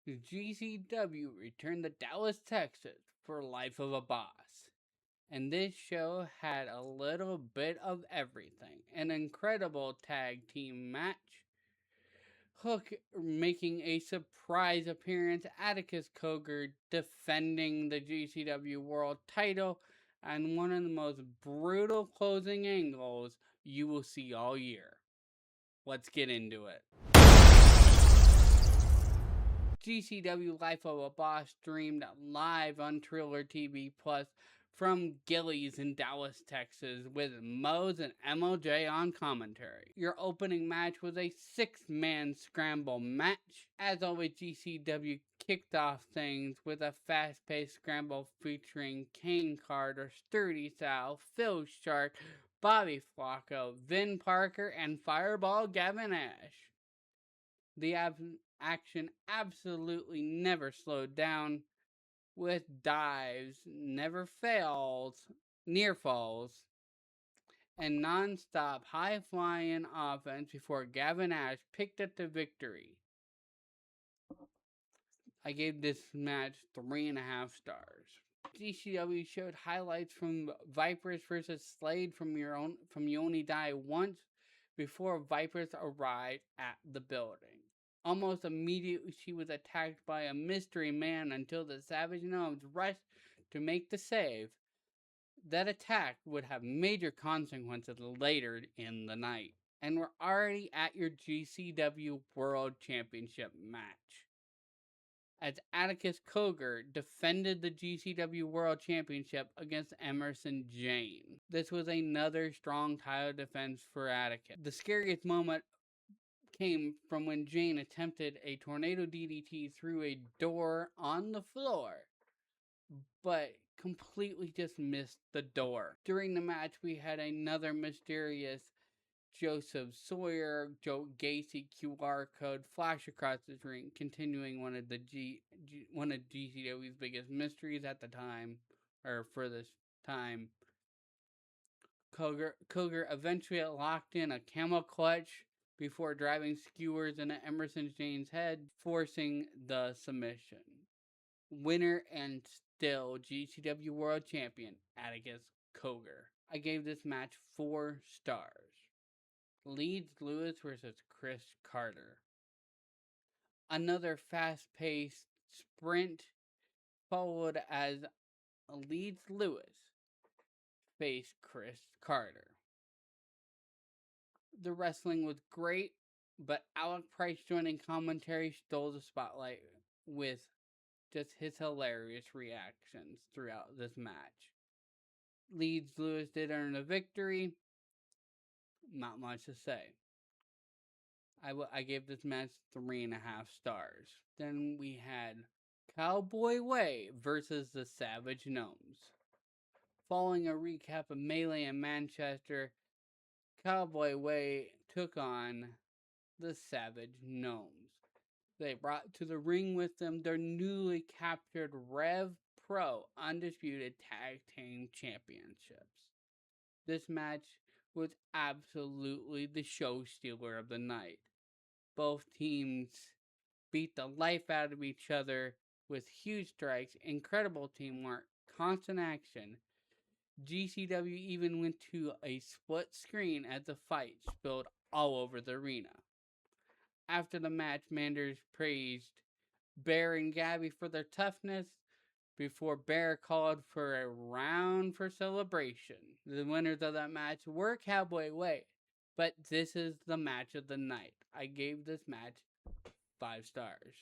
GCW returned to Dallas, Texas for Life of a Boss. And this show had a little bit of everything. An incredible tag team match, Hook making a surprise appearance, Atticus Coker defending the GCW World title, and one of the most brutal closing angles you will see all year. Let's get into it. GCW Life of a Boss streamed live on Triller TV Plus from Gillies in Dallas, Texas, with Moe's and MLJ on commentary. Your opening match was a 6-man scramble match. As always, GCW kicked off things with a fast-paced scramble featuring Kane Carter, Sturdy Sal, Phil Shark, Bobby Flacco, Vin Parker, and Fireball Gavin Nash. The action absolutely never slowed down, with dives, never fails, near falls, and non-stop high-flying offense before Gavin Nash picked up the victory. I gave this match 3.5 stars. GCW showed highlights from Vipress vs. Slade from You Only Die Once before Vipress arrived at the building. Almost immediately, she was attacked by a mystery man until the Savage Gnomes rushed to make the save. That attack would have major consequences later in the night. And we're already at your GCW World Championship match, as Atticus Coker defended the GCW World Championship against Emerson Jane. This was another strong title defense for Atticus. The scariest moment came from when Jane attempted a tornado DDT through a door on the floor, but completely just missed the door. During the match, we had another mysterious Joseph Sawyer, Joe Gacy QR code flash across the ring, continuing one of GCW's biggest mysteries at the time, or for this time. Coger eventually locked in a camel clutch before driving skewers into Emerson Jane's head, forcing the submission. Winner and still GCW World Champion, Atticus Coker. I gave this match 4 stars. Leedz Lewis versus Chris Carter. Another fast-paced sprint followed as Leedz Lewis faced Chris Carter. The wrestling was great, but Alec Price joining commentary stole the spotlight with just his hilarious reactions throughout this match. Leedz Lewis did earn a victory. Not much to say. I gave this match 3.5 stars. Then we had Cowboy Way versus the Savage Gnomes. Following a recap of Melee in Manchester, Cowboy Way took on the Savage Gnomes. They brought to the ring with them their newly captured Rev Pro Undisputed Tag Team Championships. This match was absolutely the show stealer of the night. Both teams beat the life out of each other with huge strikes, incredible teamwork, constant action. GCW even went to a split screen as the fight spilled all over the arena. After the match, Manders praised Bear and Gabby for their toughness before Bear called for a round for celebration. The winners of that match were Cowboy Way, but this is the match of the night. I gave this match 5 stars.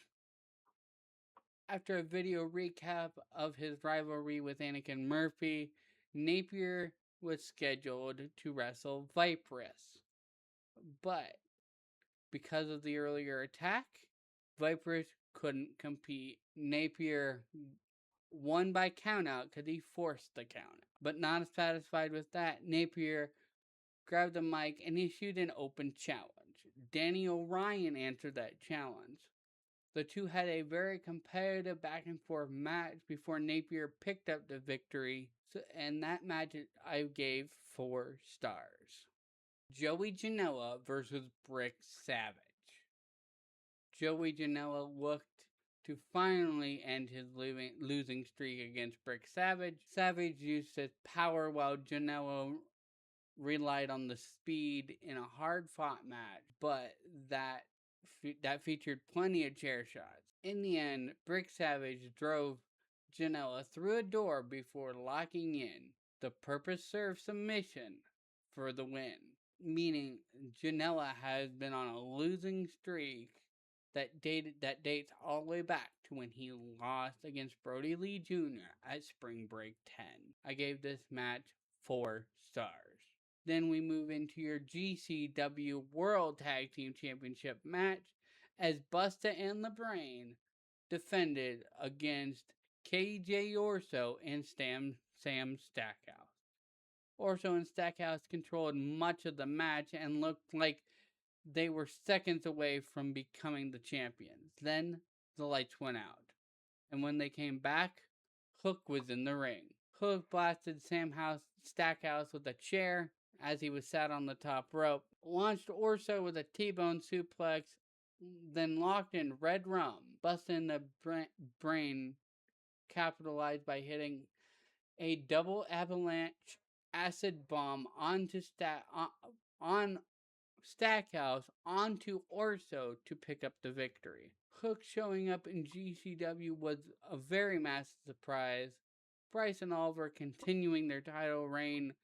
After a video recap of his rivalry with Anakin Murphy, Napier was scheduled to wrestle Vipress. But because of the earlier attack, Vipress couldn't compete. Napier won by countout because he forced the countout. But not satisfied with that, Napier grabbed the mic and issued an open challenge. Danny O'Ryan answered that challenge. The two had a very competitive back and forth match before Napier picked up the victory, and that match I gave 4 stars. Joey Janela versus Brick Savage. Joey Janela looked to finally end his losing streak against Brick Savage. Savage used his power while Janela relied on the speed in a hard-fought match, but that featured plenty of chair shots. In the end, Brick Savage drove Janela through a door before locking in the purpose-served submission for the win, meaning Janela has been on a losing streak that dates all the way back to when he lost against Brody Lee Jr. at Spring Break 10. I gave this match 4 stars. Then we move into your GCW World Tag Team Championship match as Busta and the Brain defended against KJ Orso and Sam Stackhouse. Orso and Stackhouse controlled much of the match and looked like they were seconds away from becoming the champions. Then the lights went out, and when they came back, Hook was in the ring. Hook blasted Stackhouse with a chair as he was sat on the top rope, launched Orso with a T-bone suplex, then locked in Red Rum. Busta and the Brain capitalized by hitting a double avalanche acid bomb onto Stackhouse onto Orso to pick up the victory. Hook showing up in GCW was a very massive surprise. Bryce and Oliver continuing their title reign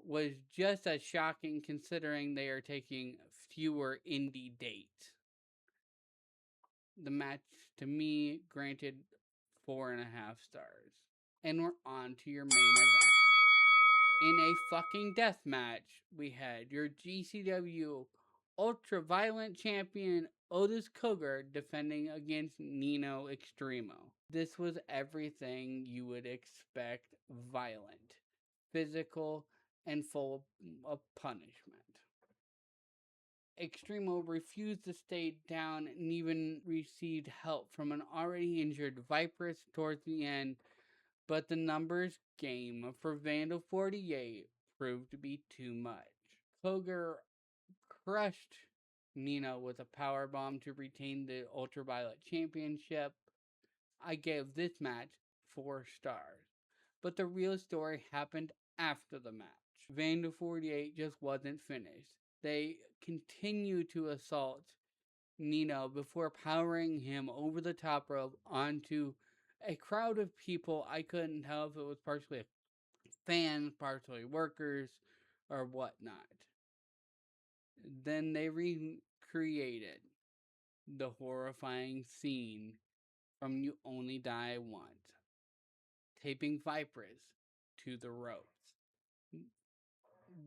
was just as shocking considering they are taking fewer indie dates. The match, to me, granted 4.5 stars. And we're on to your main event. In a fucking death match, we had your GCW Ultraviolent champion Atticus Coker defending against Nino Extremo. This was everything you would expect: violent, physical, and full of punishment. Extremo refused to stay down and even received help from an already injured Vipress towards the end, but the numbers game for Vandal 48 proved to be too much. Coker crushed Nino with a powerbomb to retain the Ultraviolet Championship. I gave this match 4 stars, but the real story happened after the match. Vandal 48 just wasn't finished. They continued to assault Nino before powering him over the top rope onto a crowd of people. I couldn't tell if it was partially fans, partially workers, or whatnot. Then they recreated the horrifying scene from You Only Die Once, taping Vipress to the ropes.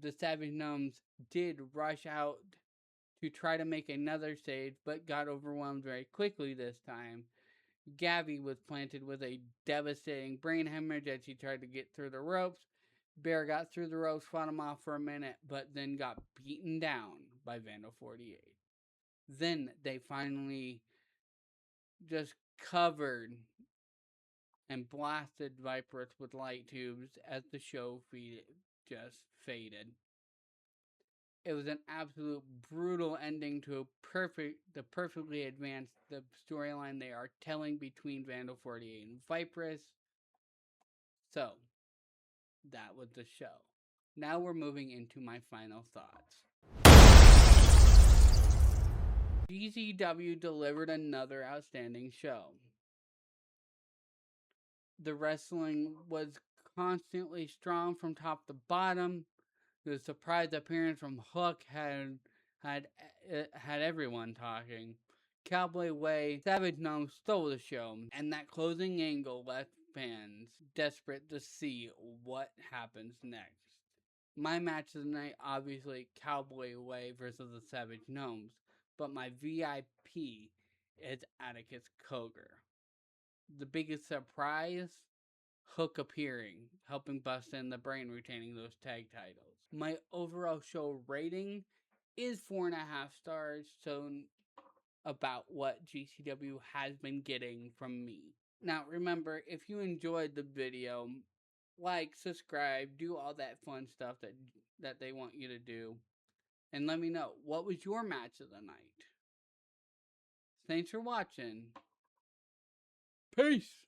The Savage Gnomes did rush out to try to make another save, but got overwhelmed very quickly this time. Gabby was planted with a devastating brain hemorrhage as she tried to get through the ropes. Bear got through the ropes, fought him off for a minute, but then got beaten down by Vandal 48. Then they finally just covered and blasted Vipress with light tubes as the show just faded. It was an absolute brutal ending to the perfectly advanced the storyline they are telling between Vandal 48 and Vipress. So, that was the show. Now we're moving into my final thoughts. GCW delivered another outstanding show. The wrestling was constantly strong from top to bottom. The surprise appearance from Hook had everyone talking. Cowboy Way, Savage Gnome stole the show, and that closing angle left fans desperate to see what happens next. My match of the night, obviously, Cowboy Way versus the Savage Gnomes, but my VIP is Atticus Coker. The biggest surprise, Hook appearing, helping Busta and the Brain retaining those tag titles. My overall show rating is 4.5 stars, so about what GCW has been getting from me. Now remember, if you enjoyed the video, like, subscribe, do all that fun stuff that they want you to do. And let me know, what was your match of the night? Thanks for watching. Peace.